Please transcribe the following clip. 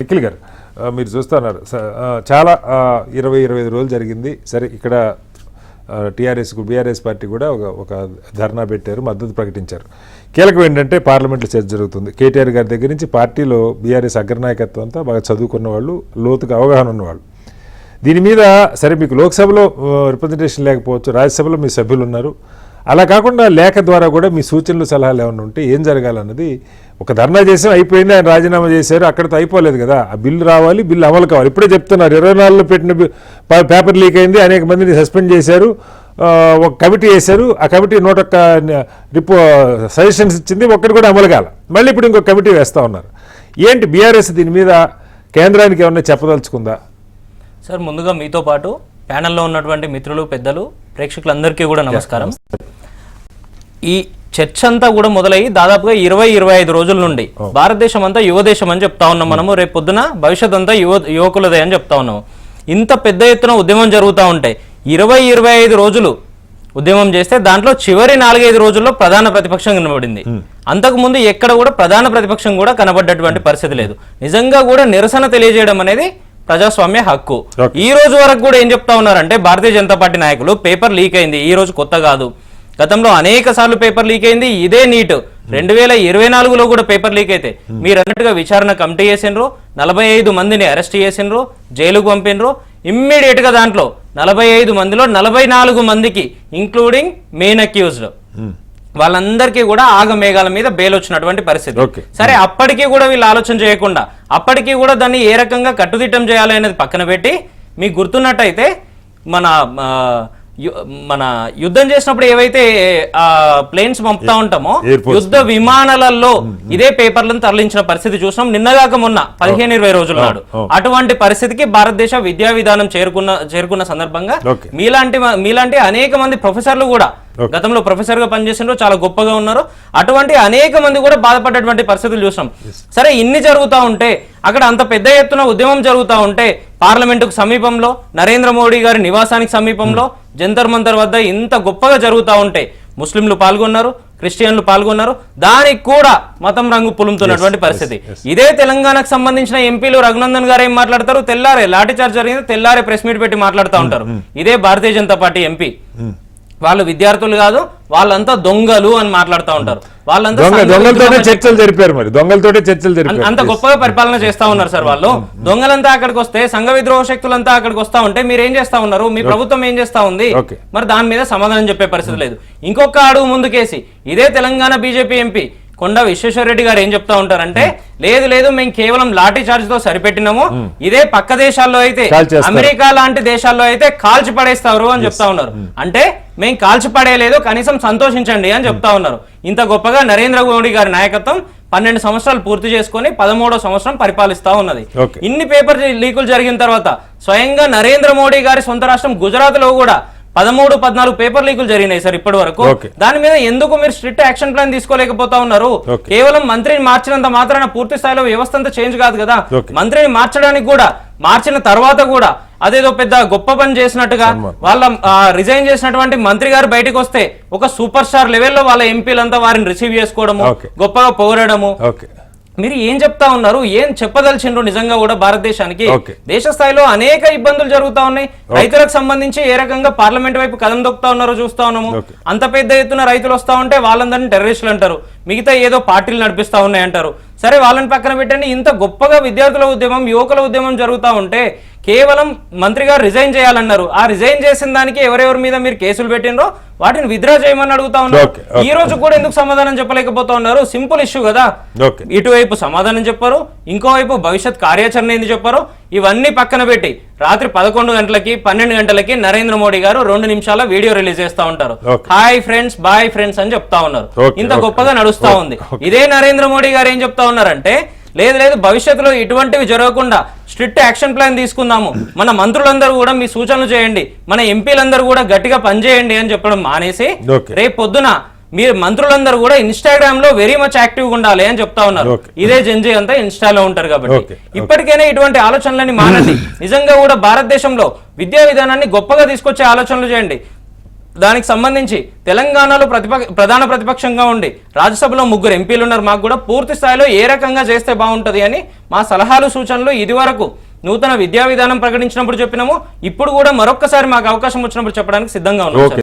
నిఖిల్ గారు మీరు చూస్తున్నారు చాలా 20-25 రోజులు జరిగింది. సరే ఇక్కడ బీఆర్ఎస్ పార్టీ కూడా ఒక ధర్నా పెట్టారు, మద్దతు ప్రకటించారు. కీలకం ఏంటంటే పార్లమెంట్లో చర్చ జరుగుతుంది. కేటీఆర్ గారి దగ్గర నుంచి పార్టీలో బీఆర్ఎస్ అగ్రనాయకత్వం అంతా బాగా చదువుకున్న వాళ్ళు, లోతుగా అవగాహన ఉన్నవాళ్ళు. దీని మీద సరే మీకు లోక్సభలో రిప్రజెంటేషన్ లేకపోవచ్చు, రాజ్యసభలో మీ సభ్యులు ఉన్నారు. అలా కాకుండా లేఖ ద్వారా కూడా మీ సూచనలు సలహాలు ఏమైనా ఉంటే ఏం జరగాలన్నది ఒక ధర్నా చేసాం, అయిపోయింది, ఆయన రాజీనామా చేశారు, అక్కడితో అయిపోలేదు కదా. ఆ బిల్లు రావాలి, బిల్లు అమలు కావాలి. ఇప్పుడే చెప్తున్నారు 24లో పెట్టిన పేపర్ లీక్ అయింది, అనేక మందిని సస్పెండ్ చేశారు, ఒక కమిటీ వేశారు, ఆ కమిటీ 101 సజెషన్స్ ఇచ్చింది, ఒక్కటి కూడా అమలు కాల. మళ్ళీ ఇప్పుడు ఇంకొక కమిటీ వేస్తూ ఉన్నారు. ఏంటి బీఆర్ఎస్ దీని మీద కేంద్రానికి ఏమన్నా చెప్పదలుచుకుందా? సార్, ముందుగా మీతో పాటు ప్యానెల్లో ఉన్నటువంటి మిత్రులు, పెద్దలు, ప్రేక్షకులందరికీ కూడా నమస్కారం. ఈ చర్చ అంతా కూడా మొదలయ్యి దాదాపుగా 20-25 రోజుల నుండి భారతదేశం అంతా యువదేశం అని చెప్తా ఉన్నాం మనము. రేపు పొద్దున భవిష్యత్ అంతా యువకులదే అని చెప్తా ఉన్నాము. ఇంత పెద్ద ఎత్తున ఉద్యమం జరుగుతూ ఉంటే 20-25 రోజులు ఉద్యమం చేస్తే దాంట్లో చివరి 4-5 రోజుల్లో ప్రధాన ప్రతిపక్షం కనబడింది. అంతకుముందు ఎక్కడ కూడా ప్రధాన ప్రతిపక్షం కూడా కనబడ్డటువంటి పరిస్థితి లేదు. నిజంగా కూడా నిరసన తెలియజేయడం అనేది ప్రజాస్వామ్య హక్కు. ఈ రోజు వరకు కూడా ఏం చెప్తా ఉన్నారంటే భారతీయ జనతా పార్టీ నాయకులు పేపర్ లీక్ అయింది, ఈ రోజు కొత్త కాదు, గతంలో అనేక సార్లు పేపర్ లీక్ అయింది. ఇదే నీట్ 2024లో కూడా పేపర్ లీక్ అయితే మీరు అన్నట్టుగా విచారణ కమిటీ చేసినరు, 45 మందిని అరెస్ట్ చేసినరు, జైలుకు పంపినరు. ఇమ్మీడియట్ గా దాంట్లో 45 మందిలో 44 మందికి ఇంక్లూడింగ్ మెయిన్ అక్యూజ్డ్ వాళ్ళందరికీ కూడా ఆగమేఘాల మీద బెయిల్ వచ్చినటువంటి పరిస్థితి. సరే, అప్పటికీ కూడా వీళ్ళు ఆలోచన చేయకుండా అప్పటికీ కూడా దాన్ని ఏ రకంగా కట్టుదిట్టం చేయాలి అనేది పక్కన పెట్టి, మీకు గుర్తున్నట్టయితే మన యుద్ధం చేసినప్పుడు ఏవైతే ప్లేన్స్ పంపుతా ఉంటామో యుద్ధ విమానాలలో ఇదే పేపర్లను తరలించిన పరిస్థితి చూసినాం నిన్నగాక మొన్న 15-20 రోజుల నాడు. అటువంటి పరిస్థితికి భారతదేశ విద్యా విధానం చేరుకున్న సందర్భంగా మీలాంటి అనేక మంది ప్రొఫెసర్లు కూడా గతంలో ప్రొఫెసర్ గా పనిచేసినారు, చాలా గొప్పగా ఉన్నారు. అటువంటి అనేక మంది కూడా బాధపడ్డటువంటి పరిస్థితులు చూసాం. సరే, ఇన్ని జరుగుతూ ఉంటే అక్కడ అంత పెద్ద ఎత్తున ఉద్యమం జరుగుతూ ఉంటే పార్లమెంటుకు సమీపంలో నరేంద్ర మోడీ గారి నివాసానికి సమీపంలో జంతర్ మంతర్ వద్ద ఇంత గొప్పగా జరుగుతూ ఉంటే ముస్లింలు పాల్గొన్నారు, క్రిస్టియన్లు పాల్గొన్నారు, దానికి కూడా మతం రంగు పులుముతున్నటువంటి పరిస్థితి. ఇదే తెలంగాణకు సంబంధించిన ఎంపీలు రఘునందన్ గారు ఏం మాట్లాడతారు, తెల్లారే లాఠీ చార్జ్ జరిగింది, తెల్లారే ప్రెస్ మీట్ పెట్టి మాట్లాడుతూ ఉంటారు. ఇదే భారతీయ జనతా పార్టీ ఎంపీ వాళ్ళు విద్యార్థులు కాదు, వాళ్ళంతా దొంగలు అని మాట్లాడుతూ ఉంటారు. వాళ్ళంతా చర్చలు జరిపారు, మరి దొంగలతోటే చర్చలు జరిపారు. అంత గొప్పగా పరిపాలన చేస్తా ఉన్నారు సార్ వాళ్ళు. దొంగలంతా అక్కడికి వస్తే, సంఘ విద్రోహ శక్తులంతా అక్కడికి వస్తా ఉంటే మీరు ఏం చేస్తా ఉన్నారు, మీ ప్రభుత్వం ఏం చేస్తా ఉంది? మరి దాని మీద సమాధానం చెప్పే పరిస్థితి లేదు. ఇంకొక అడుగు ముందుకేసి ఇదే తెలంగాణ బీజేపీ ఎంపీ కొండ విశ్వేశ్వరరెడ్డి గారు ఏం చెప్తా ఉంటారంటే, లేదు మేము కేవలం లాఠీ చార్జ్ తో సరిపెట్టినాము, ఇదే పక్క దేశాల్లో అయితే అమెరికా లాంటి దేశాల్లో అయితే కాల్చి పడేస్తారు అని చెప్తా ఉన్నారు. అంటే మేము కాల్చి పడేయలేదు, కనీసం సంతోషించండి అని చెప్తా ఉన్నారు. ఇంత గొప్పగా నరేంద్ర మోడీ గారి నాయకత్వం 12 సంవత్సరాలు పూర్తి చేసుకుని 13వ సంవత్సరం పరిపాలిస్తా ఉన్నది. ఇన్ని పేపర్ లీకులు జరిగిన తర్వాత స్వయంగా నరేంద్ర మోడీ గారి సొంత రాష్ట్రం గుజరాత్ లో కూడా 13-14 పేపర్ లీకులు జరిగినాయి సార్ ఇప్పటి వరకు. దాని మీద ఎందుకు మీరు స్ట్రిక్ట్ యాక్షన్ ప్లాన్ తీసుకోలేకపోతా ఉన్నారు? కేవలం మంత్రిని మార్చినంత మాత్రాన పూర్తి స్థాయిలో వ్యవస్థ అంతా చేంజ్ కాదు కదా. మంత్రిని మార్చడానికి కూడా, మార్చిన తర్వాత కూడా అదేదో పెద్ద గొప్ప పని చేసినట్టుగా వాళ్ళ రిజైన్ చేసినటువంటి మంత్రి గారు బయటకు వస్తే ఒక సూపర్ స్టార్ లెవెల్లో వాళ్ళ ఎంపీలంతా వారిని రిసీవ్ చేసుకోవడము, గొప్పగా పొగడము. మీరు ఏం చెప్తా ఉన్నారు, ఏం చెప్పదలిచిండ్రు? నిజంగా కూడా భారతదేశానికి దేశ స్థాయిలో అనేక ఇబ్బందులు జరుగుతా ఉన్నాయి. రైతులకు సంబంధించి ఏ రకంగా పార్లమెంట్ వైపు కదం దొక్కుతా ఉన్నారో చూస్తా ఉన్నాము. అంత పెద్ద ఎత్తున రైతులు వస్తా ఉంటే వాళ్ళందరినీ టెర్రరిస్టులు అంటారు, మిగతా ఏదో పార్టీలు నడిపిస్తా ఉన్నాయి అంటారు. సరే, వాళ్ళని పక్కన పెట్టండి. ఇంత గొప్పగా విద్యార్థుల ఉద్యమం, యువకుల ఉద్యమం జరుగుతూ ఉంటే కేవలం మంత్రి గారు రిజైన్ చేయాలన్నారు. ఆ రిజైన్ చేసిన దానికి ఎవరెవరి మీద మీరు కేసులు పెట్టినరో వాటిని విత్డ్రా చేయమని అడుగుతా ఉన్నారు. ఈ రోజు కూడా ఎందుకు సమాధానం చెప్పలేకపోతా ఉన్నారు? సింపుల్ ఇష్యూ కదా. ఇటువైపు సమాధానం చెప్పారు, ఇంకోవైపు భవిష్యత్ కార్యాచరణ ఏంది చెప్పారు. ఇవన్నీ పక్కన పెట్టి రాత్రి 11 గంటలకి 12 గంటలకి నరేంద్ర మోడీ గారు 2 నిమిషాల వీడియో రిలీజ్ చేస్తా ఉంటారు. హాయ్ ఫ్రెండ్స్, బాయ్ ఫ్రెండ్స్ అని చెప్తా ఉన్నారు. ఇంత గొప్పగా నడుస్తా ఉంది. ఇదే నరేంద్ర మోడీ గారు ఏం చెప్తా ఉన్నారంటే, లేదు భవిష్యత్తులో ఇటువంటివి జరగకుండా స్ట్రిక్ట్ యాక్షన్ ప్లాన్ తీసుకుందాము, మన మంత్రులందరూ కూడా మీ సూచనలు చేయండి, మన ఎంపీలందరూ కూడా గట్టిగా పనిచేయండి అని చెప్పడం మానేసి రేపు పొద్దున మీరు మంత్రులందరూ కూడా ఇన్స్టాగ్రామ్ లో వెరీ మచ్ యాక్టివ్ గా ఉండాలి అని చెప్తా ఉన్నారు. ఇదే జంజీ అంతా ఇన్స్టాలో ఉంటారు కాబట్టి ఇప్పటికైనా ఇటువంటి ఆలోచనలని మానండి. నిజంగా కూడా భారతదేశంలో విద్యా విధానాన్ని గొప్పగా తీసుకొచ్చే ఆలోచనలు చేయండి. దానికి సంబంధించి తెలంగాణలో ప్రధాన ప్రతిపక్షంగా ఉండి రాజ్యసభలో 3 ఎంపీలు ఉన్నారు. మాకు కూడా పూర్తి స్థాయిలో ఏ రకంగా చేస్తే బాగుంటది అని మా సలహాలు సూచనలు ఇది వరకు నూతన విద్యా విధానం ప్రకటించినప్పుడు చెప్పినాము. ఇప్పుడు కూడా మరొక్కసారి మాకు అవకాశం వచ్చినప్పుడు చెప్పడానికి సిద్ధంగా ఉన్నాం.